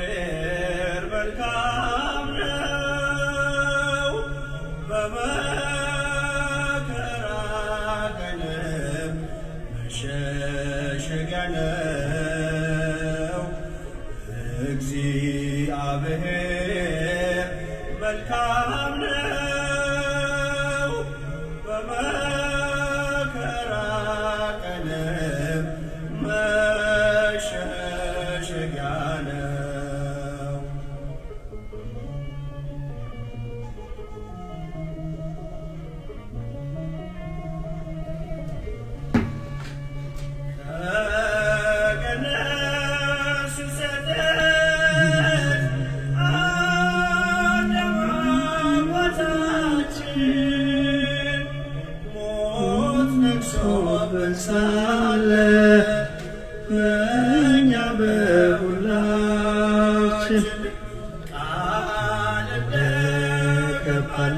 እግዚአብሔር መልካም ነው፣ በመከራ ቀንም መሸሸጊያ ነው። እግዚአብሔር መልካም ነው፣ በመከራ ቀንም መሸሸጊያ ነው። ከገነት ሲሰደድ አዳም አባታችን ሞት ነግሶብን ሳለ በእኛ በሁላችን ቃል እንደገባለት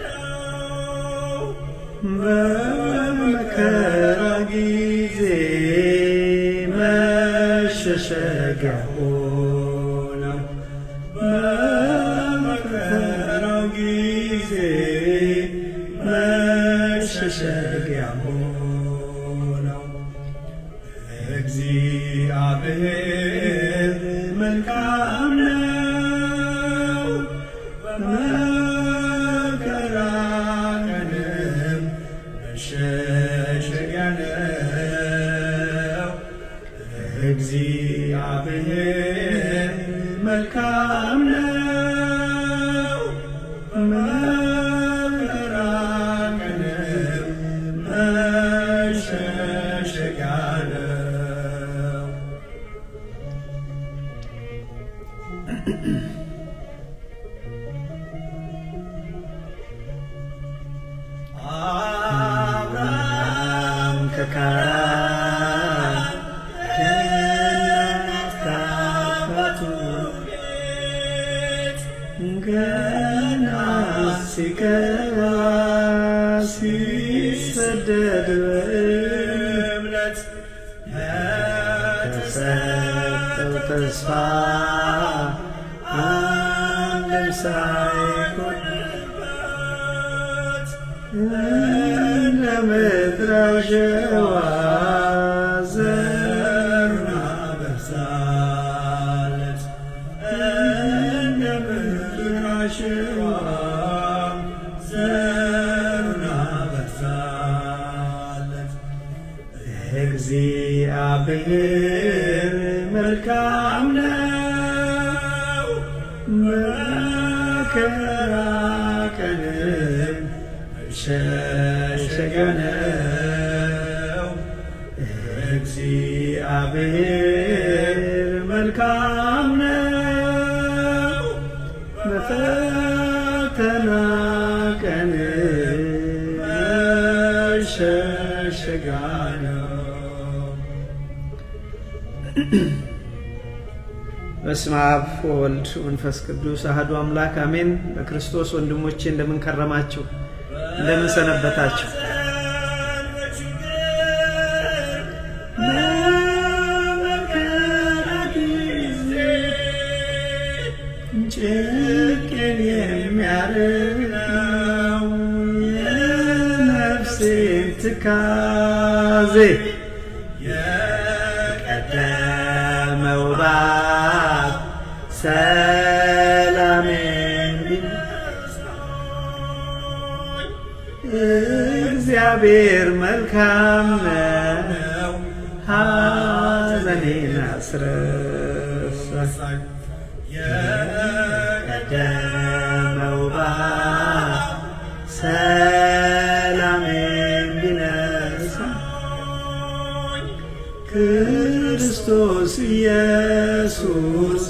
ተወልዶልናል። በመከራ ጊዜ መሸሸጊያ ሆነው፣ በመከራ ጊዜ መሸሸጊያ ሆነው። እግዚአብሔር መልካም ነው፣ በመከራ ቀንም መሸሸጊያ ነው። እግዚአብሔር መልካም ነው፣ በመከራ ቀንም መሸሸጊያ ነው። አብርሃም ከካራን ከእናት ከአባቱ ቤት ገና ሲገባ ሲሰደድ በእምነት ለተሰጠው ተስፋ አንድም ሳይጎድልበት እንደ ምድር አሸዋ ዘሩን አበዛለት። እንደ ምድር አሸዋ ዘሩን አበዛለት። እግዚአብሔር መልካም ነው፣ በመከራ ቀንም መሸሸጊያ ነው። እግዚአብሔር መልካም ነው፣ በፈተና ቀንም መሸሸጊያ ነው። በስመ አብ ወወልድ ወመንፈስ ቅዱስ አሐዱ አምላክ አሜን። በክርስቶስ ወንድሞቼ እንደምን ከረማችሁ? እንደምን ሰነበታችሁ? በመከራ ጊዜ ጭንቄን የሚያርቅ ነው የነፍሴን ትካዜ። የቀደመው እባብ ሰላሜን ቢነሳኝ፣ እግዚአብሔር መልካም ነው ሐዘኔን አስረሳኝ። የቀደመው እባብ ሰላሜን ቢነሳኝ፣ ክርስቶስ ኢየሱስ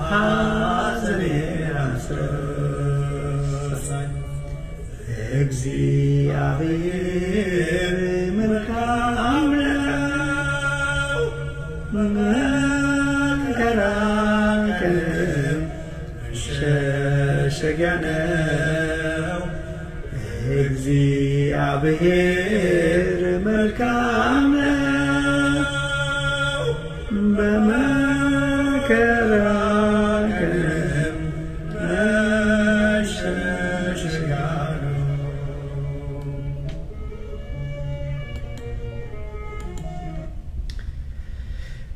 ሐዘኔን አስረሳኝ። እግዚአብሔር መልካም ነው፣ በመከራ ቀንም መሸሸጊያ ነው። እግዚአብሔር መልካም ነው በመከራ ቀን መሸሸጊያ ነው።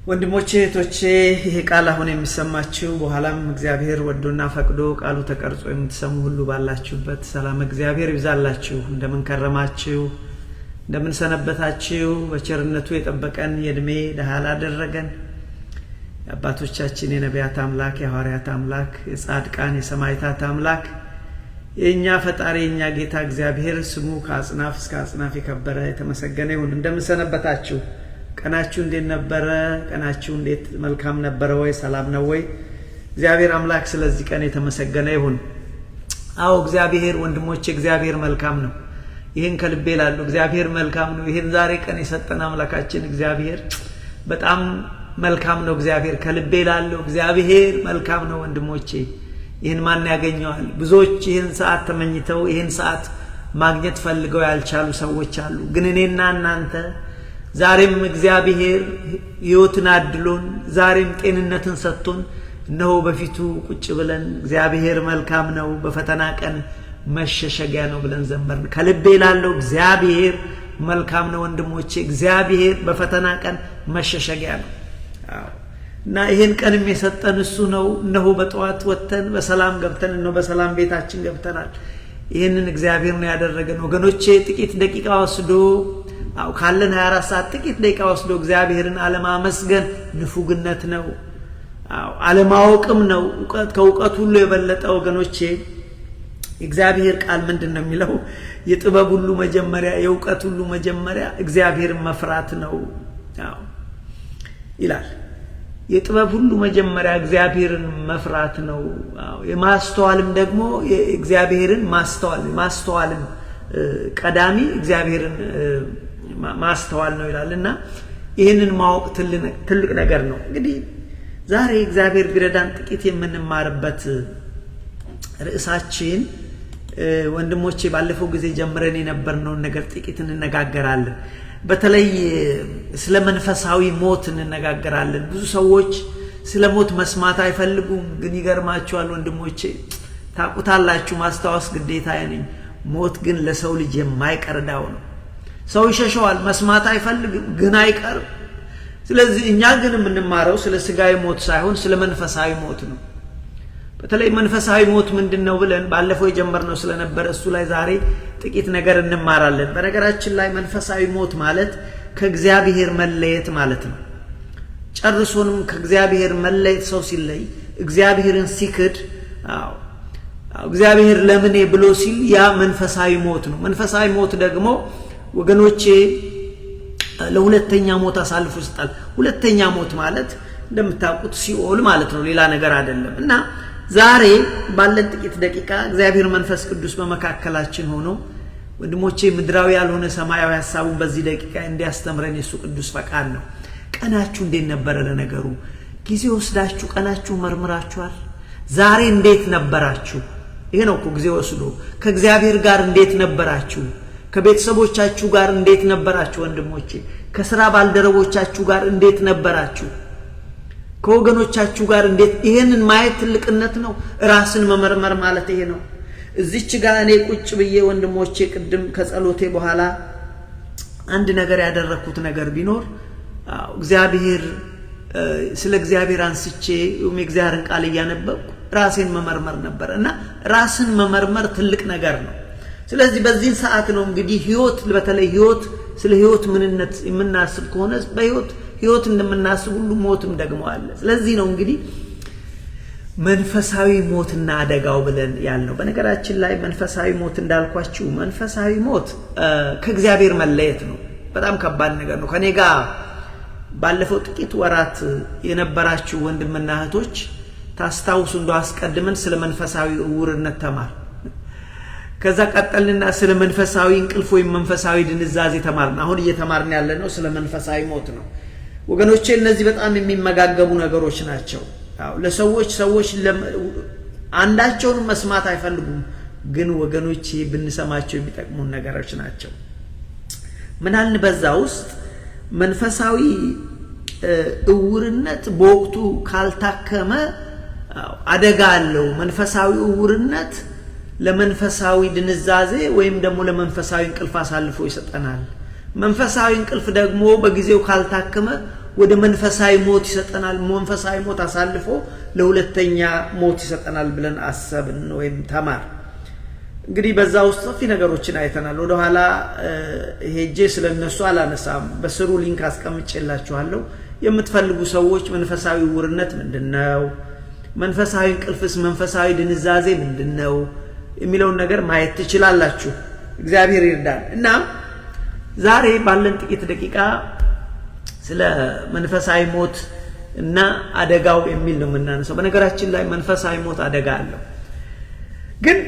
ወንድሞቼ እህቶቼ ይሄ ቃል አሁን የሚሰማችሁ በኋላም እግዚአብሔር ወዶና ፈቅዶ ቃሉ ተቀርጾ የምትሰሙ ሁሉ ባላችሁበት ሰላም እግዚአብሔር ይብዛላችሁ። እንደምን ከረማችሁ? እንደምን ሰነበታችሁ? በቸርነቱ የጠበቀን የእድሜ ደሃ ላደረገን የአባቶቻችን የነቢያት አምላክ የሐዋርያት አምላክ የጻድቃን የሰማዕታት አምላክ የኛ ፈጣሪ የኛ ጌታ እግዚአብሔር ስሙ ከአጽናፍ እስከ አጽናፍ የከበረ የተመሰገነ ይሁን። እንደምን ሰነበታችሁ? ቀናችሁ እንዴት ነበረ? ቀናችሁ እንዴት መልካም ነበረ ወይ? ሰላም ነው ወይ? እግዚአብሔር አምላክ ስለዚህ ቀን የተመሰገነ ይሁን። አዎ እግዚአብሔር ወንድሞቼ እግዚአብሔር መልካም ነው። ይሄን ከልቤ ላለው እግዚአብሔር መልካም ነው። ይሄን ዛሬ ቀን የሰጠን አምላካችን እግዚአብሔር በጣም መልካም ነው። እግዚአብሔር ከልቤ ላለው እግዚአብሔር መልካም ነው። ወንድሞቼ ይሄን ማን ያገኘዋል? ብዙዎች ይሄን ሰዓት ተመኝተው ይሄን ሰዓት ማግኘት ፈልገው ያልቻሉ ሰዎች አሉ። ግን እኔና እናንተ ዛሬም እግዚአብሔር ሕይወትን አድሎን ዛሬም ጤንነትን ሰጥቶን እነሆ በፊቱ ቁጭ ብለን እግዚአብሔር መልካም ነው በፈተና ቀን መሸሸጊያ ነው ብለን ዘመርን። ከልቤ ላለው እግዚአብሔር መልካም ነው ወንድሞቼ። እግዚአብሔር በፈተና ቀን መሸሸጊያ ነው። እና ይሄን ቀንም የሰጠን እሱ ነው። እነሆ በጠዋት ወጥተን በሰላም ገብተን እነሆ በሰላም ቤታችን ገብተናል። ይሄንን እግዚአብሔር ነው ያደረገን ወገኖቼ። ጥቂት ደቂቃ ወስዶ ካለን 24 ሰዓት ጥቂት ደቂቃ ወስዶ እግዚአብሔርን አለማመስገን ንፉግነት ነው፣ አለማወቅም ነው። ከእውቀት ሁሉ የበለጠ ወገኖቼ እግዚአብሔር ቃል ምንድነው የሚለው? የጥበብ ሁሉ መጀመሪያ የእውቀት ሁሉ መጀመሪያ እግዚአብሔርን መፍራት ነው ይላል። የጥበብ ሁሉ መጀመሪያ እግዚአብሔርን መፍራት ነው። የማስተዋልም ደግሞ እግዚአብሔርን ማስተዋልም ቀዳሚ እግዚአብሔርን ማስተዋል ነው ይላልና ይሄንን ማወቅ ትልቅ ነገር ነው። እንግዲህ ዛሬ እግዚአብሔር ቢረዳን ጥቂት የምንማርበት ርዕሳችን ወንድሞቼ ባለፈው ጊዜ ጀምረን የነበርነውን ነገር ጥቂት እንነጋገራለን። በተለይ ስለ መንፈሳዊ ሞት እንነጋገራለን። ብዙ ሰዎች ስለ ሞት መስማት አይፈልጉም። ግን ይገርማችኋል ወንድሞቼ ታውቁታላችሁ፣ ማስታወስ ግዴታ ነኝ። ሞት ግን ለሰው ልጅ የማይቀር ዕዳው ነው። ሰው ይሸሸዋል፣ መስማት አይፈልግም፣ ግን አይቀርም። ስለዚህ እኛ ግን የምንማረው ስለ ስጋዊ ሞት ሳይሆን ስለ መንፈሳዊ ሞት ነው። በተለይ መንፈሳዊ ሞት ምንድነው ብለን ባለፈው የጀመርነው ስለነበረ እሱ ላይ ዛሬ ጥቂት ነገር እንማራለን። በነገራችን ላይ መንፈሳዊ ሞት ማለት ከእግዚአብሔር መለየት ማለት ነው። ጨርሶንም ከእግዚአብሔር መለየት ሰው ሲለይ እግዚአብሔርን ሲክድ እግዚአብሔር ለምኔ ብሎ ሲል ያ መንፈሳዊ ሞት ነው። መንፈሳዊ ሞት ደግሞ ወገኖቼ ለሁለተኛ ሞት አሳልፎ ይሰጣል። ሁለተኛ ሞት ማለት እንደምታውቁት ሲኦል ማለት ነው፣ ሌላ ነገር አይደለም። እና ዛሬ ባለን ጥቂት ደቂቃ እግዚአብሔር መንፈስ ቅዱስ በመካከላችን ሆኖ ወንድሞቼ ምድራዊ ያልሆነ ሰማያዊ ሐሳቡን በዚህ ደቂቃ እንዲያስተምረን የሱ ቅዱስ ፈቃድ ነው። ቀናችሁ እንዴት ነበረ? ለነገሩ ጊዜ ወስዳችሁ ቀናችሁ መርምራችኋል? ዛሬ እንዴት ነበራችሁ? ይሄ ነው እኮ ጊዜ ወስዶ ከእግዚአብሔር ጋር እንዴት ነበራችሁ? ከቤተሰቦቻችሁ ጋር እንዴት ነበራችሁ? ወንድሞቼ ከሥራ ባልደረቦቻችሁ ጋር እንዴት ነበራችሁ? ከወገኖቻችሁ ጋር እንዴት? ይሄንን ማየት ትልቅነት ነው። ራስን መመርመር ማለት ይሄ ነው። እዚች ጋር እኔ ቁጭ ብዬ ወንድሞቼ ቅድም ከጸሎቴ በኋላ አንድ ነገር ያደረኩት ነገር ቢኖር እግዚአብሔር ስለ እግዚአብሔር አንስቼ የእግዚአብሔርን ቃል እያነበብኩ ራሴን መመርመር ነበር እና ራስን መመርመር ትልቅ ነገር ነው። ስለዚህ በዚህ ሰዓት ነው እንግዲህ ህይወት በተለይ ህይወት ስለ ህይወት ምንነት የምናስብ ከሆነ በህይወት እንደምናስብ ሁሉ ሞትም ደግሞ አለ። ስለዚህ ነው እንግዲህ መንፈሳዊ ሞትና አደጋው ብለን ያልነው። በነገራችን ላይ መንፈሳዊ ሞት እንዳልኳችሁ መንፈሳዊ ሞት ከእግዚአብሔር መለየት ነው። በጣም ከባድ ነገር ነው። ከኔ ጋር ባለፈው ጥቂት ወራት የነበራችሁ ወንድምና እህቶች ታስታውሱ እንደው አስቀድመን ስለ መንፈሳዊ ዕውርነት ተማር፣ ከዛ ቀጠልንና ስለ መንፈሳዊ እንቅልፍ ወይም መንፈሳዊ ድንዛዜ ተማርን። አሁን እየተማርን ያለነው ስለ መንፈሳዊ ሞት ነው። ወገኖቼ እነዚህ በጣም የሚመጋገቡ ነገሮች ናቸው። ለሰዎች አንዳቸውን መስማት አይፈልጉም፣ ግን ወገኖቼ ብንሰማቸው የሚጠቅሙን ነገሮች ናቸው። ምናልን በዛ ውስጥ መንፈሳዊ እውርነት በወቅቱ ካልታከመ አደጋ አለው። መንፈሳዊ እውርነት ለመንፈሳዊ ድንዛዜ ወይም ደግሞ ለመንፈሳዊ እንቅልፍ አሳልፎ ይሰጠናል። መንፈሳዊ እንቅልፍ ደግሞ በጊዜው ካልታከመ ወደ መንፈሳዊ ሞት ይሰጠናል። መንፈሳዊ ሞት አሳልፎ ለሁለተኛ ሞት ይሰጠናል ብለን አሰብን ወይም ተማር። እንግዲህ በዛ ውስጥ ሰፊ ነገሮችን አይተናል። ወደ ኋላ ሄጄ ስለነሱ አላነሳም። በስሩ ሊንክ አስቀምጬላችኋለሁ። የምትፈልጉ ሰዎች መንፈሳዊ ውርነት ምንድነው፣ መንፈሳዊ እንቅልፍስ መንፈሳዊ ድንዛዜ ምንድነው የሚለውን ነገር ማየት ትችላላችሁ። እግዚአብሔር ይርዳን። እና ዛሬ ባለን ጥቂት ደቂቃ ስለ መንፈሳዊ ሞት እና አደጋው የሚል ነው የምናነሳው። በነገራችን ላይ መንፈሳዊ ሞት አደጋ አለው። ግን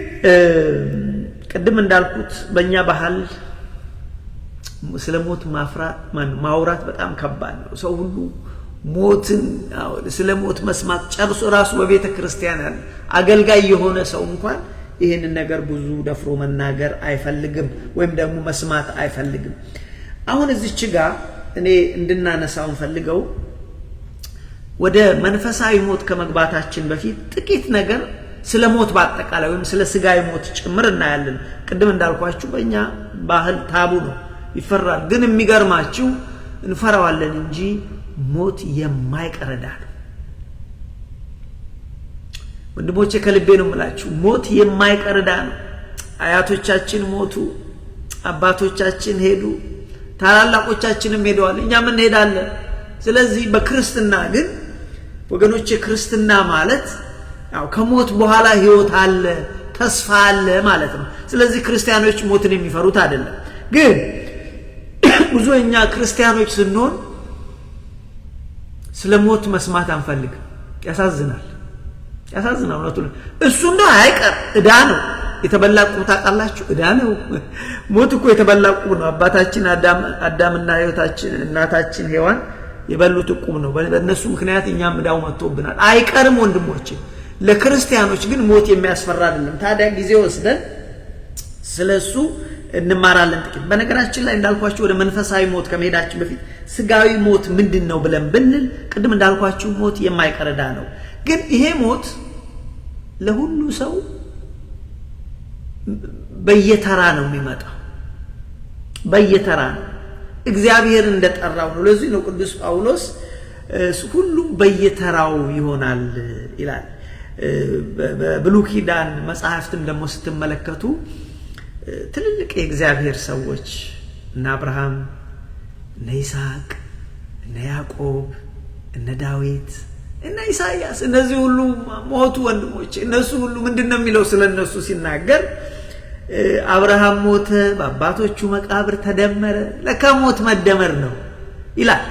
ቅድም እንዳልኩት በእኛ ባህል ስለ ሞት ማውራት በጣም ከባድ ነው። ሰው ሁሉ ሞትን ስለ ሞት መስማት ጨርሶ ራሱ በቤተ ክርስቲያን ያለ አገልጋይ የሆነ ሰው እንኳን ይሄንን ነገር ብዙ ደፍሮ መናገር አይፈልግም ወይም ደግሞ መስማት አይፈልግም። አሁን እዚች ጋር እኔ እንድናነሳው ፈልገው ወደ መንፈሳዊ ሞት ከመግባታችን በፊት ጥቂት ነገር ስለ ሞት በአጠቃላይ ወይም ስለ ስጋዊ ሞት ጭምር እናያለን። ቅድም እንዳልኳችሁ በእኛ ባህል ታቡ ነው፣ ይፈራል። ግን የሚገርማችሁ እንፈራዋለን እንጂ ሞት የማይቀርዳ ነው። ወንድሞቼ ከልቤ ነው የምላችሁ፣ ሞት የማይቀርዳ ነው። አያቶቻችን ሞቱ፣ አባቶቻችን ሄዱ፣ ታላላቆቻችንም ሄደዋል፣ እኛም እንሄዳለን። ስለዚህ በክርስትና ግን ወገኖቼ ክርስትና ማለት ያው ከሞት በኋላ ህይወት አለ፣ ተስፋ አለ ማለት ነው። ስለዚህ ክርስቲያኖች ሞትን የሚፈሩት አይደለም። ግን ብዙኛ ክርስቲያኖች ስንሆን ስለ ሞት መስማት አንፈልግም። ያሳዝናል። እውነቱን እሱ እንደው አይቀር እዳ ነው። የተበላቁ ታውቃላችሁ፣ እዳ ነው። ሞት እኮ የተበላቁ ነው። አባታችን አዳምና እናታችን ሔዋን የበሉት ዕቁብ ነው። በእነሱ ምክንያት እኛም እዳው መጥቶብናል። አይቀርም ወንድሞቼ። ለክርስቲያኖች ግን ሞት የሚያስፈራ አይደለም። ታዲያ ጊዜ ወስደን ስለሱ እንማራለን ጥቂት። በነገራችን ላይ እንዳልኳችሁ ወደ መንፈሳዊ ሞት ከመሄዳችን በፊት ስጋዊ ሞት ምንድነው ብለን ብንል ቅድም እንዳልኳችሁ ሞት የማይቀርዳ ነው። ግን ይሄ ሞት ለሁሉ ሰው በየተራ ነው የሚመጣው፣ በየተራ ነው። እግዚአብሔር እንደጠራው ነው። ለዚህ ነው ቅዱስ ጳውሎስ ሁሉም በየተራው ይሆናል ይላል። በብሉይ ኪዳን መጽሐፍትም ደግሞ ስትመለከቱ ትልልቅ የእግዚአብሔር ሰዎች እነ አብርሃም፣ እነ ይስሐቅ፣ እነ ያዕቆብ፣ እነ ዳዊት፣ እነ ኢሳይያስ እነዚህ ሁሉ ሞቱ ወንድሞቼ። እነሱ ሁሉ ምንድነው የሚለው ስለነሱ ሲናገር አብርሃም ሞተ፣ በአባቶቹ መቃብር ተደመረ። ለካ ሞት መደመር ነው ይላል።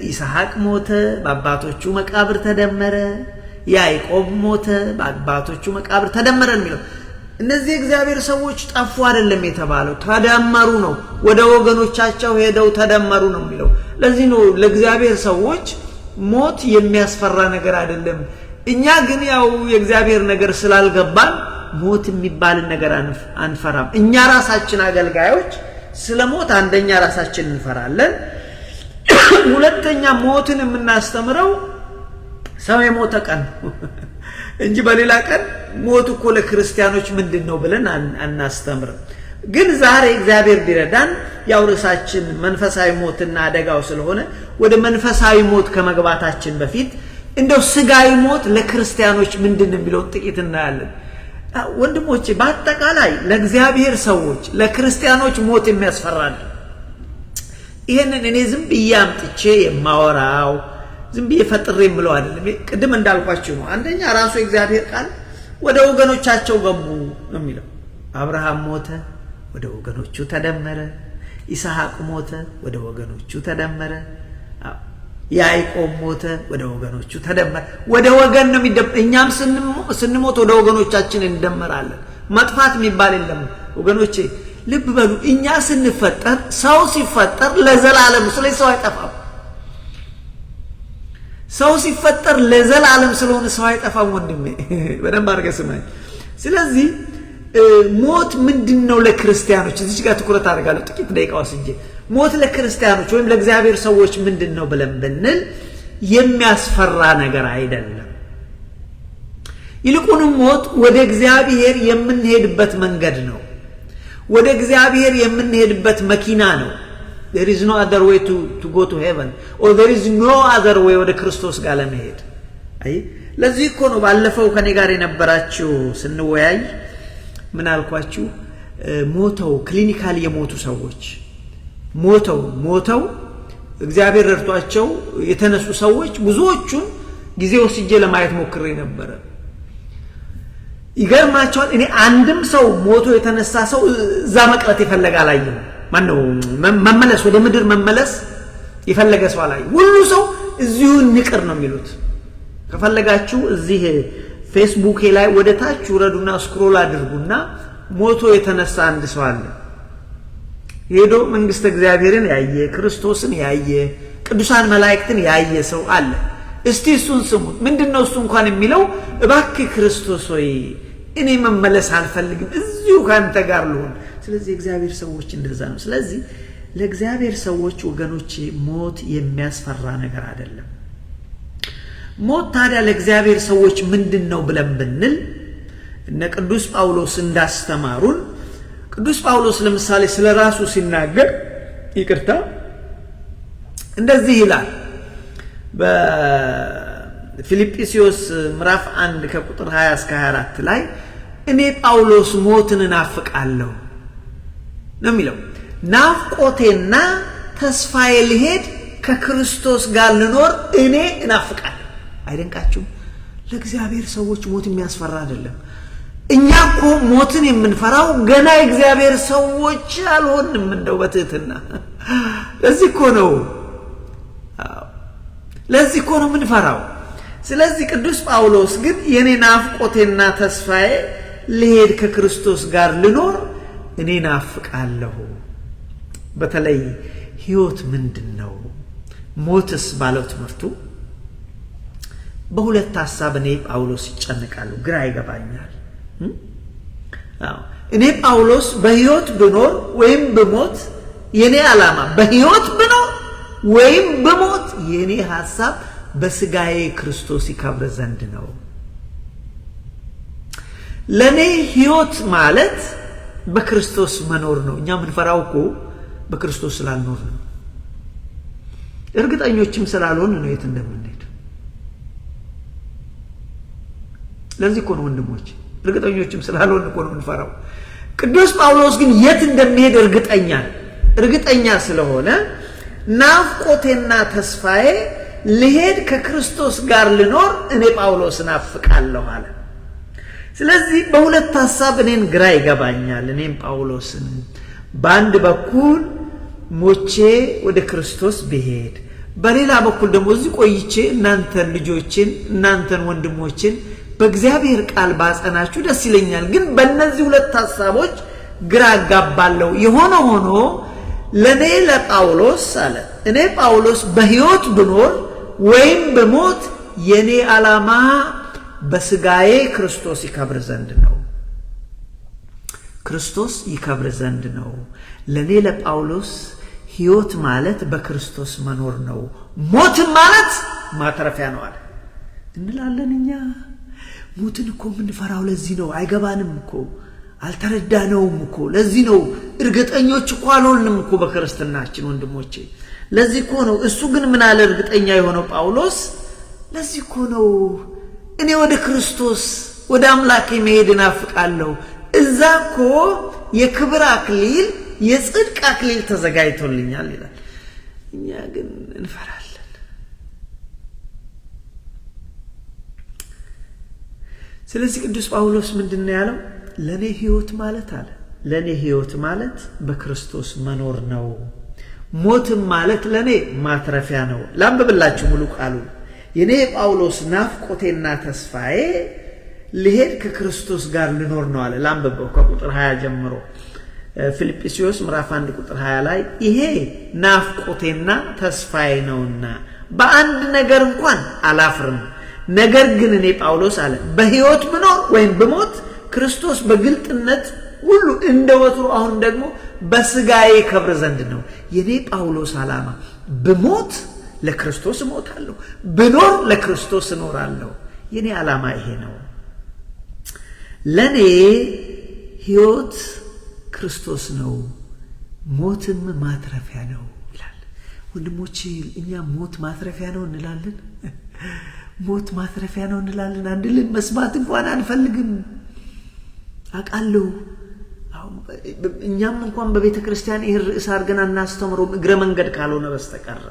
ይስሐቅ ሞተ፣ በአባቶቹ መቃብር ተደመረ። ያዕቆብ ሞተ፣ በአባቶቹ መቃብር ተደመረ የሚለው እነዚህ እግዚአብሔር ሰዎች ጠፉ አይደለም የተባለው፣ ተደመሩ ነው። ወደ ወገኖቻቸው ሄደው ተደመሩ ነው የሚለው። ለዚህ ነው ለእግዚአብሔር ሰዎች ሞት የሚያስፈራ ነገር አይደለም። እኛ ግን ያው የእግዚአብሔር ነገር ስላልገባን ሞት የሚባል ነገር አንፈራም። እኛ ራሳችን አገልጋዮች ስለ ሞት አንደኛ ራሳችን እንፈራለን፣ ሁለተኛ ሞትን የምናስተምረው ሰው የሞተ ቀን እንጂ በሌላ ቀን ሞት እኮ ለክርስቲያኖች ምንድነው ብለን አናስተምርም። ግን ዛሬ እግዚአብሔር ቢረዳን ያው ርዕሳችን መንፈሳዊ ሞትና አደጋው ስለሆነ ወደ መንፈሳዊ ሞት ከመግባታችን በፊት እንደው ስጋዊ ሞት ለክርስቲያኖች ምንድነው የሚለው ጥቂት እናያለን። ወንድሞቼ በአጠቃላይ ለእግዚአብሔር ሰዎች ለክርስቲያኖች ሞት የሚያስፈራል። ይሄንን እኔ ዝም ብዬ አምጥቼ የማወራው ዝም ብዬ ፈጥሬ የምለው አይደለም። ቅድም እንዳልኳችሁ ነው። አንደኛ ራሱ የእግዚአብሔር ቃል ወደ ወገኖቻቸው ገቡ ነው የሚለው። አብርሃም ሞተ፣ ወደ ወገኖቹ ተደመረ። ይስሐቅ ሞተ፣ ወደ ወገኖቹ ተደመረ። ያዕቆብ ሞተ፣ ወደ ወገኖቹ ተደመረ። ወደ ወገን ነው የሚደመር። እኛም ስንሞት ወደ ወገኖቻችን እንደመራለን። መጥፋት የሚባል የለም ወገኖቼ። ልብ በሉ። እኛ ስንፈጠር ሰው ሲፈጠር ለዘላለም ስለዚህ ሰው አይጠፋም። ሰው ሲፈጠር ለዘላለም ስለሆነ ሰው አይጠፋም ወንድሜ፣ በደንብ አድርገህ ስማኝ። ስለዚህ ሞት ምንድነው ለክርስቲያኖች? እዚህ ጋር ትኩረት አድርጋለሁ ጥቂት ደቂቃ ወስጄ። ሞት ለክርስቲያኖች ወይም ለእግዚአብሔር ሰዎች ምንድነው ብለን ብንል የሚያስፈራ ነገር አይደለም። ይልቁንም ሞት ወደ እግዚአብሔር የምንሄድበት መንገድ ነው። ወደ እግዚአብሔር የምንሄድበት መኪና ነው። there is no other way to go to heaven or there is no other way ወደ ክርስቶስ ጋር ለመሄድ። አይ ለዚህ እኮ ነው ባለፈው ከኔ ጋር የነበራችሁ ስንወያይ ምን አልኳችሁ? ሞተው ክሊኒካሊ የሞቱ ሰዎች ሞተው እግዚአብሔር ረድቷቸው የተነሱ ሰዎች ብዙዎቹን ጊዜ ወስጄ ለማየት ሞክሬ ነበር። ይገርማቸዋል። እኔ አንድም ሰው ሞቶ የተነሳ ሰው እዛ መቅረት ይፈልጋ አላየም። ማነው መመለስ ወደ ምድር መመለስ ይፈልጋ ሰው አላየም። ሁሉ ሰው እዚሁ ንቅር ነው የሚሉት። ከፈለጋችሁ እዚህ ፌስቡክ ላይ ወደ ታች ወረዱና ስክሮል አድርጉና ሞቶ የተነሳ አንድ ሰው አለ። ሄዶ መንግስተ እግዚአብሔርን ያየ ክርስቶስን ያየ ቅዱሳን መላእክትን ያየ ሰው አለ። እስቲ እሱን ስሙት። ምንድነው እሱ እንኳን የሚለው? እባክህ ክርስቶስ ሆይ እኔ መመለስ አልፈልግም፣ እዚሁ ካንተ ጋር ልሁን። ስለዚህ እግዚአብሔር ሰዎች እንደዛ ነው። ስለዚህ ለእግዚአብሔር ሰዎች ወገኖቼ ሞት የሚያስፈራ ነገር አይደለም። ሞት ታዲያ ለእግዚአብሔር ሰዎች ምንድነው ብለን ብንል እነ ቅዱስ ጳውሎስ እንዳስተማሩን ቅዱስ ጳውሎስ ለምሳሌ ስለራሱ ሲናገር እንደዚህ ይላል በፊልጵስዩስ ምዕራፍ 1 ከቁጥር 20 እስከ 24 ላይ እኔ ጳውሎስ ሞትን እናፍቃለሁ ነው የሚለው። ናፍቆቴና ተስፋዬ ልሄድ ከክርስቶስ ጋር ልኖር እኔ እናፍቃለሁ። አይደንቃችሁም? ለእግዚአብሔር ሰዎች ሞት የሚያስፈራ አይደለም። እኛ እኮ ሞትን የምንፈራው ገና የእግዚአብሔር ሰዎች አልሆንም እንደው በትህትና። ለዚህ እኮ ነው የምንፈራው። ስለዚህ ቅዱስ ጳውሎስ ግን የኔ ናፍቆቴና ተስፋዬ ልሄድ ከክርስቶስ ጋር ልኖር እኔ ናፍቃለሁ። በተለይ ሕይወት ምንድነው ሞትስ ባለው ትምህርቱ በሁለት ሐሳብ እኔ ጳውሎስ ይጨነቃሉ፣ ግራ ይገባኛል። እኔ ጳውሎስ በሕይወት ብኖር ወይም ብሞት የኔ ዓላማ በሕይወት ብኖር ወይም ብሞት የኔ ሐሳብ በስጋዬ ክርስቶስ ይከብር ዘንድ ነው። ለኔ ሕይወት ማለት በክርስቶስ መኖር ነው። እኛ ምንፈራው እኮ በክርስቶስ ስላልኖር ነው። እርግጠኞችም ስላልሆን ነው የት እንደምንሄድ። ለዚህ እኮ ነው ወንድሞች እርግጠኞችም ስላልሆን እኮ ነው ምንፈራው። ቅዱስ ጳውሎስ ግን የት እንደሚሄድ እርግጠኛ ስለሆነ ናፍቆቴና ተስፋዬ ልሄድ ከክርስቶስ ጋር ልኖር እኔ ጳውሎስ ናፍቃለሁ አለ። ስለዚህ በሁለት ሐሳብ እኔን ግራ ይገባኛል። እኔም ጳውሎስን በአንድ በኩል ሞቼ ወደ ክርስቶስ ብሄድ፣ በሌላ በኩል ደግሞ እዚህ ቆይቼ እናንተን ልጆችን እናንተን ወንድሞችን በእግዚአብሔር ቃል ባጸናችሁ ደስ ይለኛል። ግን በእነዚህ ሁለት ሐሳቦች ግራ አጋባለሁ። የሆነ ሆኖ ለኔ ለጳውሎስ አለ እኔ ጳውሎስ በሕይወት ብኖር ወይም በሞት የኔ ዓላማ በስጋዬ ክርስቶስ ይከብር ዘንድ ነው። ክርስቶስ ይከብር ዘንድ ነው። ለኔ ለጳውሎስ ሕይወት ማለት በክርስቶስ መኖር ነው፣ ሞት ማለት ማተረፊያ ነው አለ። እንላለን እኛ ሞትን እኮ ምንፈራው ለዚህ ነው። አይገባንም እኮ አልተረዳነውም እኮ ለዚህ ነው። እርግጠኞች እኮ አልሆንም እኮ በክርስትናችን ወንድሞቼ። ለዚህ እኮ ነው እሱ ግን ምን አለ እርግጠኛ የሆነው ጳውሎስ? ለዚህ እኮ ነው እኔ ወደ ክርስቶስ ወደ አምላኬ መሄድ እናፍቃለሁ። እዛ እኮ የክብር አክሊል የጽድቅ አክሊል ተዘጋጅቶልኛል ይላል። እኛ ግን እንፈራለን። ስለዚህ ቅዱስ ጳውሎስ ምንድነው ያለው? ለኔ ሕይወት ማለት አለ ለኔ ሕይወት ማለት በክርስቶስ መኖር ነው፣ ሞትም ማለት ለኔ ማትረፊያ ነው። ላንብብላችሁ ሙሉ ቃሉ። የኔ ጳውሎስ ናፍቆቴና ተስፋዬ ልሄድ ከክርስቶስ ጋር ልኖር ነው አለ። ላንብበው ከቁጥር 20 ጀምሮ ፊልጵስዩስ ምዕራፍ 1 ቁጥር 20 ላይ ይሄ ናፍቆቴና ተስፋዬ ነውና በአንድ ነገር እንኳን አላፍርም። ነገር ግን እኔ ጳውሎስ አለ በሕይወት ብኖር ወይም ብሞት ክርስቶስ በግልጥነት ሁሉ እንደወትሮ አሁን ደግሞ በስጋዬ ከብር ዘንድ ነው። የኔ ጳውሎስ ዓላማ ብሞት ለክርስቶስ እሞታለሁ፣ ብኖር ለክርስቶስ እኖራለሁ። የኔ ዓላማ ይሄ ነው። ለኔ ሕይወት ክርስቶስ ነው፣ ሞትም ማትረፊያ ነው ይላል። ወንድሞቼ እኛ ሞት ማትረፊያ ነው እንላለን? ሞት ማትረፊያ ነው እንላለን? አንድልን መስማት እንኳን አንፈልግም አውቃለሁ። እኛም እንኳን በቤተ ክርስቲያን ይሄ ርዕስ አድርገን እናስተምረውም እግረ መንገድ ካልሆነ በስተቀር።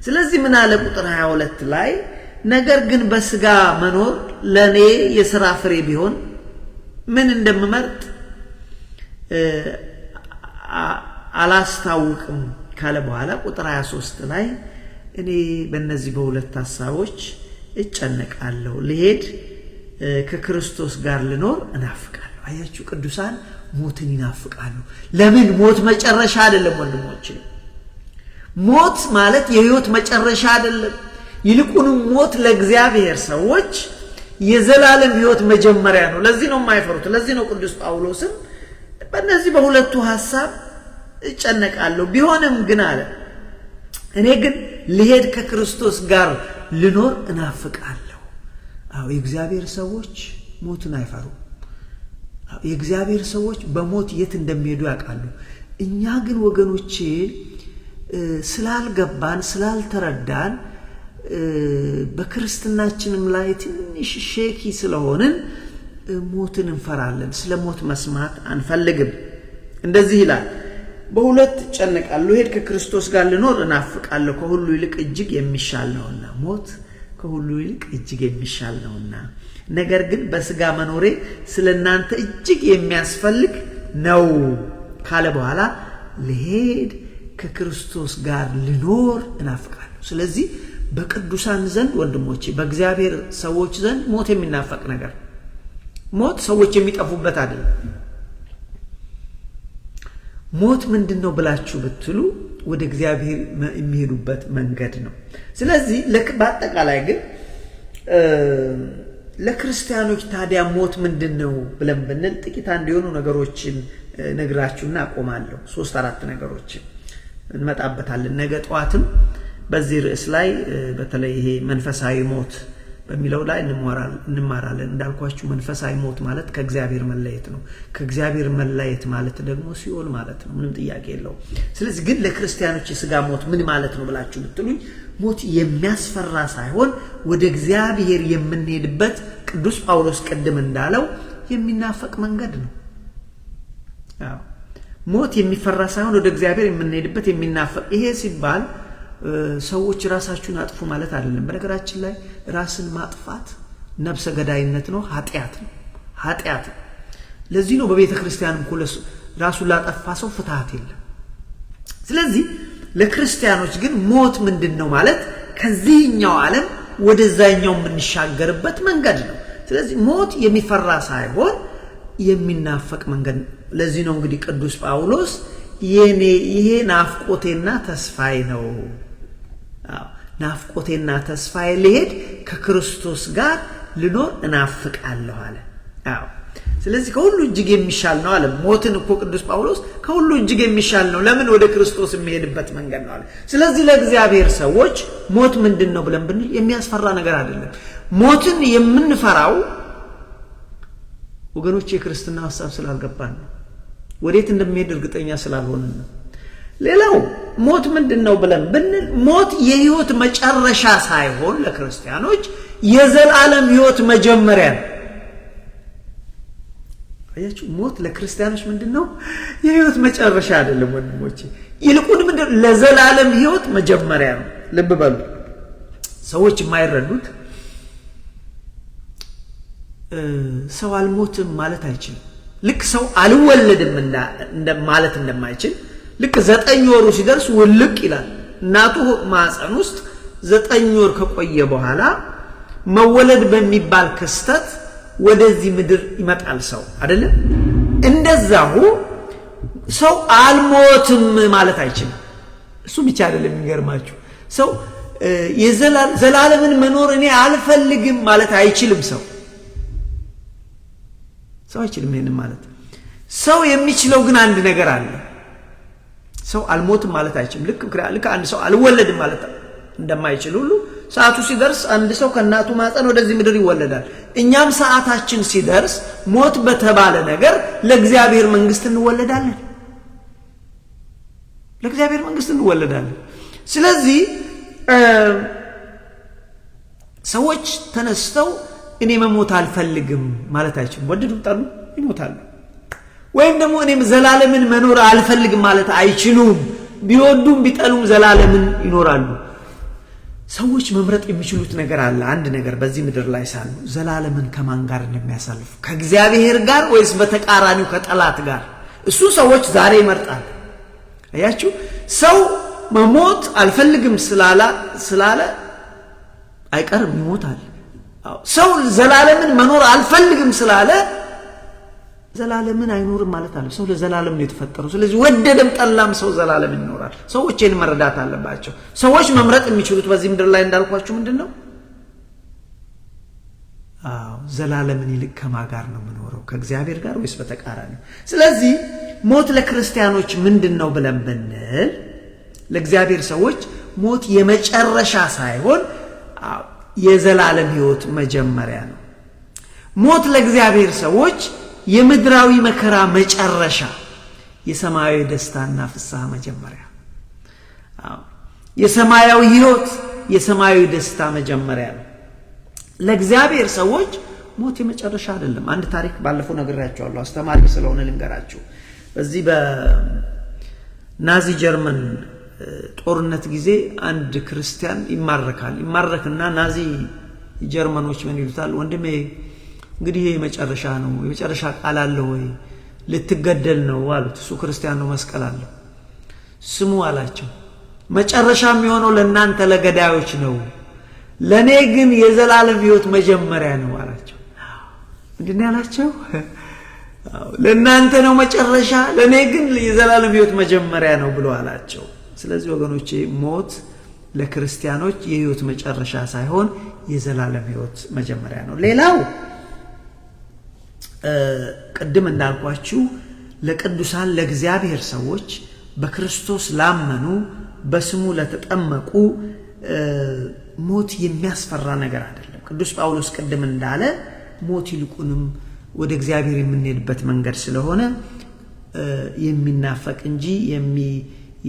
ስለዚህ ምን አለ ቁጥር 22 ላይ ነገር ግን በስጋ መኖር ለኔ የሥራ ፍሬ ቢሆን ምን እንደምመርጥ አላስታውቅም ካለ በኋላ ቁጥር 23 ላይ እኔ በእነዚህ በሁለት ሐሳቦች እጨነቃለሁ፣ ልሄድ ከክርስቶስ ጋር ልኖር እናፍቃለሁ። አያችሁ ቅዱሳን ሞትን ይናፍቃሉ። ለምን? ሞት መጨረሻ አይደለም ወንድሞቼ። ሞት ማለት የሕይወት መጨረሻ አይደለም። ይልቁንም ሞት ለእግዚአብሔር ሰዎች የዘላለም ሕይወት መጀመሪያ ነው። ለዚህ ነው የማይፈሩት። ለዚህ ነው ቅዱስ ጳውሎስም በእነዚህ በሁለቱ ሐሳብ እጨነቃለሁ፣ ቢሆንም ግን አለ እኔ ግን ልሄድ ከክርስቶስ ጋር ልኖር እናፍቃለሁ። አዎ የእግዚአብሔር ሰዎች ሞትን አይፈሩም። የእግዚአብሔር ሰዎች በሞት የት እንደሚሄዱ ያውቃሉ። እኛ ግን ወገኖቼ ስላልገባን ስላልተረዳን በክርስትናችንም ላይ ትንሽ ሼኪ ስለሆንን ሞትን እንፈራለን። ስለ ሞት መስማት አንፈልግም። እንደዚህ ይላል በሁለት እጨነቃለሁ፣ ልሄድ ከክርስቶስ ጋር ልኖር እናፍቃለሁ፣ ከሁሉ ይልቅ እጅግ የሚሻል ነውና። ሞት ከሁሉ ይልቅ እጅግ የሚሻል ነውና፣ ነገር ግን በስጋ መኖሬ ስለናንተ እጅግ የሚያስፈልግ ነው ካለ በኋላ ልሄድ ከክርስቶስ ጋር ልኖር እናፍቃለሁ። ስለዚህ በቅዱሳን ዘንድ ወንድሞቼ፣ በእግዚአብሔር ሰዎች ዘንድ ሞት የሚናፈቅ ነገር፣ ሞት ሰዎች የሚጠፉበት አይደለም። ሞት ምንድነው ብላችሁ ብትሉ ወደ እግዚአብሔር የሚሄዱበት መንገድ ነው። ስለዚህ በአጠቃላይ ግን ለክርስቲያኖች ታዲያ ሞት ምንድነው ብለን ብንል ጥቂት እንዲሆኑ ነገሮችን ነግራችሁና አቆማለሁ። 3-4 ነገሮችን እንመጣበታለን። ነገ ጠዋትም በዚህ ርዕስ ላይ በተለይ ይሄ መንፈሳዊ ሞት በሚለው ላይ እንማራለን። እንዳልኳችሁ መንፈሳዊ ሞት ማለት ከእግዚአብሔር መለየት ነው። ከእግዚአብሔር መለየት ማለት ደግሞ ሲኦል ማለት ነው። ምንም ጥያቄ የለውም። ስለዚህ ግን ለክርስቲያኖች የሥጋ ሞት ምን ማለት ነው ብላችሁ ብትሉኝ ሞት የሚያስፈራ ሳይሆን ወደ እግዚአብሔር የምንሄድበት ቅዱስ ጳውሎስ ቀደም እንዳለው የሚናፈቅ መንገድ ነው። አዎ ሞት የሚፈራ ሳይሆን ወደ እግዚአብሔር የምንሄድበት የሚናፈቅ። ይሄ ሲባል ሰዎች ራሳችሁን አጥፉ ማለት አይደለም። በነገራችን ላይ ራስን ማጥፋት ነፍሰ ገዳይነት ነው፣ ኃጢአት ነው፣ ኃጢአት ነው። ለዚህ ነው በቤተ ክርስቲያንም ኩለስ ራሱን ላጠፋ ሰው ፍትሃት የለም። ስለዚህ ለክርስቲያኖች ግን ሞት ምንድነው ማለት ከዚህኛው ዓለም ወደዛኛው የምንሻገርበት መንገድ ነው። ስለዚህ ሞት የሚፈራ ሳይሆን የሚናፈቅ መንገድ ነው። ለዚህ ነው እንግዲህ ቅዱስ ጳውሎስ ይሄ ናፍቆቴና ተስፋዬ ነው። ናፍቆቴና ተስፋዬ ልሄድ ከክርስቶስ ጋር ልኖር እናፍቃለሁ አለ። አዎ ስለዚህ ከሁሉ እጅግ የሚሻል ነው አለ። ሞትን እኮ ቅዱስ ጳውሎስ ከሁሉ እጅግ የሚሻል ነው። ለምን? ወደ ክርስቶስ የሚሄድበት መንገድ ነው አለ። ስለዚህ ለእግዚአብሔር ሰዎች ሞት ምንድነው ብለን ብንል የሚያስፈራ ነገር አይደለም። ሞትን የምንፈራው ወገኖች የክርስትና ሐሳብ ስላልገባን ነው። ወዴት እንደሚሄድ እርግጠኛ ስላልሆንን ነው። ሌላው ሞት ምንድነው ብለን ብንል ሞት የሕይወት መጨረሻ ሳይሆን ለክርስቲያኖች የዘላለም ሕይወት መጀመሪያ ነው። አያችሁ ሞት ለክርስቲያኖች ምንድነው? የሕይወት መጨረሻ አይደለም ወንድሞቼ፣ ይልቁንም ምንድነው? ለዘላለም ሕይወት መጀመሪያ ነው። ልብ በሉ። ሰዎች የማይረዱት ሰው አልሞትም ማለት አይችልም። ልክ ሰው አልወለድም ማለት እንደማይችል ልክ 9 ወሩ ሲደርስ ውልቅ ይላል። እናቱ ማህፀን ውስጥ 9 ወር ከቆየ በኋላ መወለድ በሚባል ክስተት ወደዚህ ምድር ይመጣል ሰው አይደለም። እንደዛው ሰው አልሞትም ማለት አይችልም። እሱ ብቻ አይደለም የሚገርማችሁ፣ ሰው ዘላለምን መኖር እኔ አልፈልግም ማለት አይችልም ሰው። ሰው አይችልም ይሄንን ማለት። ሰው የሚችለው ግን አንድ ነገር አለ። ሰው አልሞትም ማለት አይችልም። ልክ አንድ ሰው አልወለድም ማለት እንደማይችል ሁሉ ሰዓቱ ሲደርስ አንድ ሰው ከእናቱ ማፀን ወደዚህ ምድር ይወለዳል። እኛም ሰዓታችን ሲደርስ ሞት በተባለ ነገር ለእግዚአብሔር መንግስት እንወለዳለን። ለእግዚአብሔር መንግስት እንወለዳለን። ስለዚህ ሰዎች ተነስተው እኔ መሞት አልፈልግም ማለት አይችልም። ወደዱ ጠሉ ይሞታሉ። ወይም ደግሞ እኔም ዘላለምን መኖር አልፈልግም ማለት አይችሉም። ቢወዱም ቢጠሉም ዘላለምን ይኖራሉ። ሰዎች መምረጥ የሚችሉት ነገር አለ። አንድ ነገር በዚህ ምድር ላይ ሳሉ ዘላለምን ከማን ጋር እንደሚያሳልፉ፣ ከእግዚአብሔር ጋር ወይስ በተቃራኒው ከጠላት ጋር? እሱ ሰዎች ዛሬ ይመርጣል። አያችሁ፣ ሰው መሞት አልፈልግም ስላለ አይቀርም ይሞታል። ሰው ዘላለምን መኖር አልፈልግም ስላለ ዘላለምን አይኖርም ማለት አለ። ሰው ለዘላለም ነው የተፈጠረው። ስለዚህ ወደደም ጠላም ሰው ዘላለም ይኖራል። ሰዎች ይሄን መረዳት አለባቸው። ሰዎች መምረጥ የሚችሉት በዚህ ምድር ላይ እንዳልኳችሁ ምንድነው? ዘላለምን ይልቅ ከማን ጋር ነው የምኖረው? ከእግዚአብሔር ጋር ወይስ በተቃራኒው? ስለዚህ ሞት ለክርስቲያኖች ምንድነው ብለን ብንል ለእግዚአብሔር ሰዎች ሞት የመጨረሻ ሳይሆን የዘላለም ሕይወት መጀመሪያ ነው። ሞት ለእግዚአብሔር ሰዎች የምድራዊ መከራ መጨረሻ፣ የሰማያዊ ደስታና ፍስሐ መጀመሪያ። የሰማያዊ ሕይወት የሰማያዊ ደስታ መጀመሪያ ነው። ለእግዚአብሔር ሰዎች ሞት የመጨረሻ አይደለም። አንድ ታሪክ ባለፈው ነግሬያችኋለሁ። አስተማሪ ስለሆነ ልንገራችሁ። በዚህ በናዚ ጀርመን ጦርነት ጊዜ አንድ ክርስቲያን ይማረክና ናዚ ጀርመኖች ምን ይሉታል? ወንድሜ እንግዲህ የመጨረሻ ነው፣ የመጨረሻ ቃል አለ ወይ? ልትገደል ነው አሉት። እሱ ክርስቲያን ነው፣ መስቀል አለው። ስሙ አላቸው፣ መጨረሻ የሚሆነው ለእናንተ ለገዳዮች ነው፣ ለኔ ግን የዘላለም ሕይወት መጀመሪያ ነው አላቸው። ምንድነው ያላቸው? ለእናንተ ነው መጨረሻ፣ ለኔ ግን የዘላለም ሕይወት መጀመሪያ ነው ብሎ አላቸው። ስለዚህ ወገኖቼ ሞት ለክርስቲያኖች የሕይወት መጨረሻ ሳይሆን የዘላለም ሕይወት መጀመሪያ ነው። ሌላው ቅድም እንዳልኳችሁ ለቅዱሳን ለእግዚአብሔር ሰዎች በክርስቶስ ላመኑ በስሙ ለተጠመቁ ሞት የሚያስፈራ ነገር አይደለም። ቅዱስ ጳውሎስ ቅድም እንዳለ ሞት ይልቁንም ወደ እግዚአብሔር የምንሄድበት መንገድ ስለሆነ የሚናፈቅ እንጂ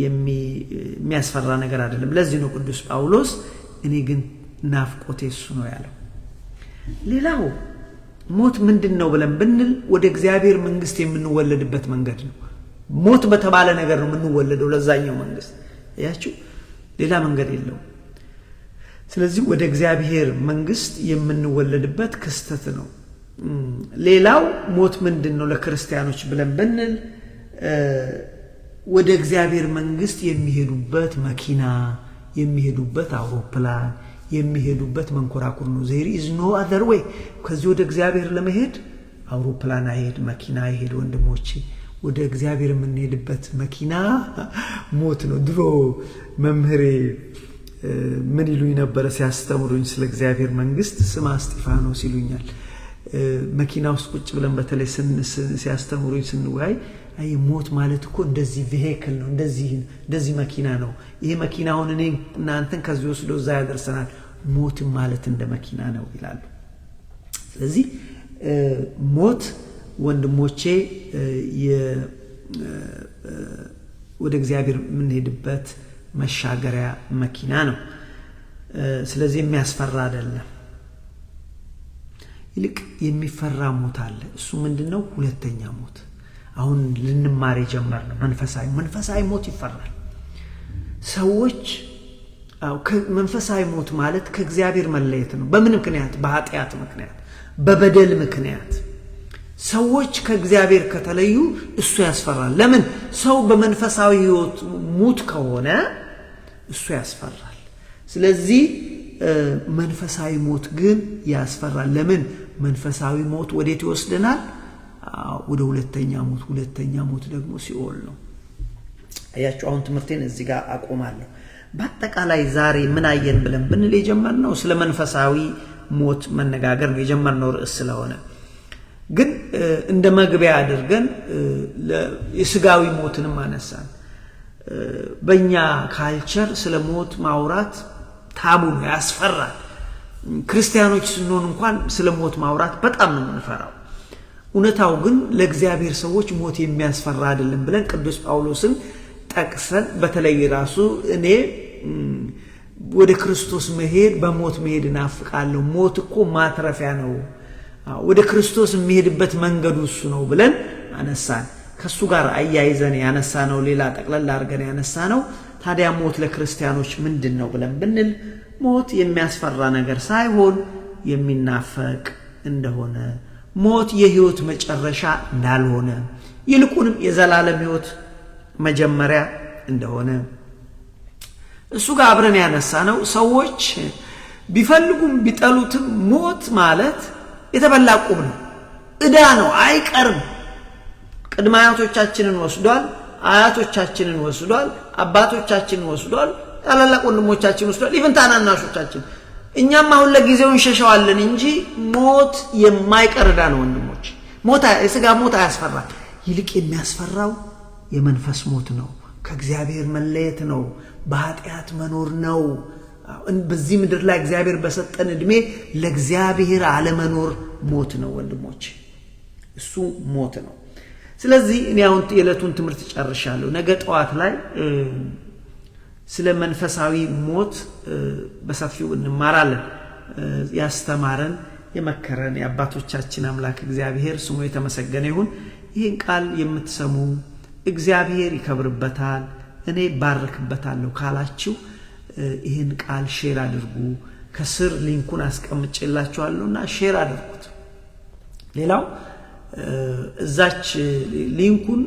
የሚያስፈራ ነገር አይደለም። ለዚህ ነው ቅዱስ ጳውሎስ እኔ ግን ናፍቆቴ እሱ ነው ያለው። ሌላው ሞት ምንድነው ብለን ብንል ወደ እግዚአብሔር መንግስት የምንወለድበት መንገድ ነው። ሞት በተባለ ነገር ነው የምንወለደው ለዛኛው መንግስት። ያያችሁ ሌላ መንገድ የለውም። ስለዚህ ወደ እግዚአብሔር መንግስት የምንወለድበት ክስተት ነው። ሌላው ሞት ምንድነው ለክርስቲያኖች ብለን ብንል ወደ እግዚአብሔር መንግስት የሚሄዱበት መኪና፣ የሚሄዱበት አውሮፕላን፣ የሚሄዱበት መንኮራኩር ነው። there is no other way። ከዚህ ወደ እግዚአብሔር ለመሄድ አውሮፕላን አይሄድ፣ መኪና አይሄድ። ወንድሞቼ ወደ እግዚአብሔር የምንሄድበት መኪና ሞት ነው። ድሮ መምህሬ ምን ይሉኝ ነበር ሲያስተምሩኝ ስለ እግዚአብሔር መንግስት? ስማ እስጢፋኖስ ይሉኛል። መኪና ውስጥ ቁጭ ብለን በተለይ ሲያስተምሩኝ ስንወያይ አይ ሞት ማለት እኮ እንደዚህ ቬሂክል ነው፣ እንደዚህ መኪና ነው። ይሄ መኪናውን እኔ እናንተን ከዚህ ወስዶ እዛ ያደርሰናል። ሞት ማለት እንደ መኪና ነው ይላሉ። ስለዚህ ሞት ወንድሞቼ ወደ እግዚአብሔር የምንሄድበት መሻገሪያ መኪና ነው። ስለዚህ የሚያስፈራ አይደለም። ይልቅ የሚፈራ ሞት አለ። እሱ ምንድነው? ሁለተኛ ሞት። አሁን ልንማር የጀመርነው መንፈሳዊ ሞት ይፈራል። ሰዎች መንፈሳዊ ሞት ማለት ከእግዚአብሔር መለየት ነው። በምን ምክንያት? በኃጢአት ምክንያት፣ በበደል ምክንያት ሰዎች ከእግዚአብሔር ከተለዩ እሱ ያስፈራል። ለምን? ሰው በመንፈሳዊ ሕይወት ሙት ከሆነ እሱ ያስፈራል። ስለዚህ መንፈሳዊ ሞት ግን ያስፈራል። ለምን? መንፈሳዊ ሞት ወዴት ይወስደናል? ወደ ሁለተኛ ሞት ደግሞ ሲኦል ነው። አያችሁ፣ አሁን ትምህርቴን እዚህ ጋር አቆማለሁ። በአጠቃላይ ዛሬ ምን አየን ብለን ብንል የጀመርነው ስለ መንፈሳዊ ሞት መነጋገር ነው። የጀመርነው ርዕስ ስለሆነ ግን እንደ መግቢያ አድርገን የስጋዊ ሞትንም አነሳን። በእኛ ካልቸር ስለ ሞት ማውራት ታቡ ነው፣ ያስፈራል። ክርስቲያኖች ስንሆን እንኳን ስለ ሞት ማውራት በጣም ነው የምንፈራው። እውነታው ግን ለእግዚአብሔር ሰዎች ሞት የሚያስፈራ አይደለም ብለን ቅዱስ ጳውሎስን ጠቅሰን በተለይ ራሱ እኔ ወደ ክርስቶስ መሄድ በሞት መሄድ እናፍቃለሁ፣ ሞት እኮ ማትረፊያ ነው፣ ወደ ክርስቶስ የሚሄድበት መንገዱ እሱ ነው ብለን አነሳን። ከሱ ጋር አያይዘን ያነሳነው ሌላ ጠቅለል አድርገን ያነሳነው ታዲያ ሞት ለክርስቲያኖች ምንድነው ብለን ብንል ሞት የሚያስፈራ ነገር ሳይሆን የሚናፈቅ እንደሆነ፣ ሞት የህይወት መጨረሻ እንዳልሆነ ይልቁንም የዘላለም ህይወት መጀመሪያ እንደሆነ እሱ ጋር አብረን ያነሳነው ሰዎች ቢፈልጉም ቢጠሉትም ሞት ማለት የተበላ ቁብ ነው፣ ዕዳ ነው፣ አይቀርም። ቅድመ አያቶቻችንን ወስዷል፣ አያቶቻችንን ወስዷል፣ አባቶቻችንን ወስዷል፣ ታላላቅ ወንድሞቻችንን ወስዷል፣ ኢቭን ታናናሾቻችን። እኛም አሁን ለጊዜው እንሸሸዋለን እንጂ ሞት የማይቀር ዕዳ ነው ወንድሞች። ሞት የሥጋ ሞት አያስፈራም። ይልቅ የሚያስፈራው የመንፈስ ሞት ነው፣ ከእግዚአብሔር መለየት ነው፣ በኃጢአት መኖር ነው። በዚህ ምድር ላይ እግዚአብሔር በሰጠን እድሜ ለእግዚአብሔር አለመኖር ሞት ነው ወንድሞች፣ እሱ ሞት ነው። ስለዚህ እኔ አሁን የዕለቱን ትምህርት ጨርሻለሁ። ነገ ጠዋት ላይ ስለ መንፈሳዊ ሞት በሰፊው እንማራለን። ያስተማረን የመከረን የአባቶቻችን አምላክ እግዚአብሔር ስሙ የተመሰገነ ይሁን። ይህን ቃል የምትሰሙ እግዚአብሔር ይከብርበታል፣ እኔ ባረክበታለሁ ካላችሁ ይህን ቃል ሼር አድርጉ። ከስር ሊንኩን አስቀምጬላችኋለሁና ሼር አድርጉት። ሌላው እዛች ሊንኩን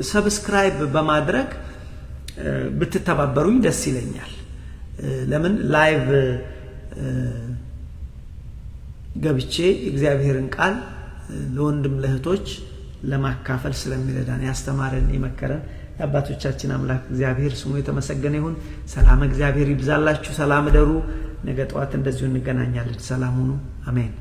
ሰብስክራይብ በማድረግ ብትተባበሩኝ ደስ ይለኛል። ለምን ላይቭ ገብቼ እግዚአብሔርን ቃል ለወንድም ለእህቶች ለማካፈል ስለሚረዳን ያስተማረን የመከረን የአባቶቻችን አምላክ እግዚአብሔር ስሙ የተመሰገነ ይሁን። ሰላም እግዚአብሔር ይብዛላችሁ። ሰላም ደሩ። ነገ ጠዋት እንደዚሁ እንገናኛለን። ሰላም ሁኑ። አሜን።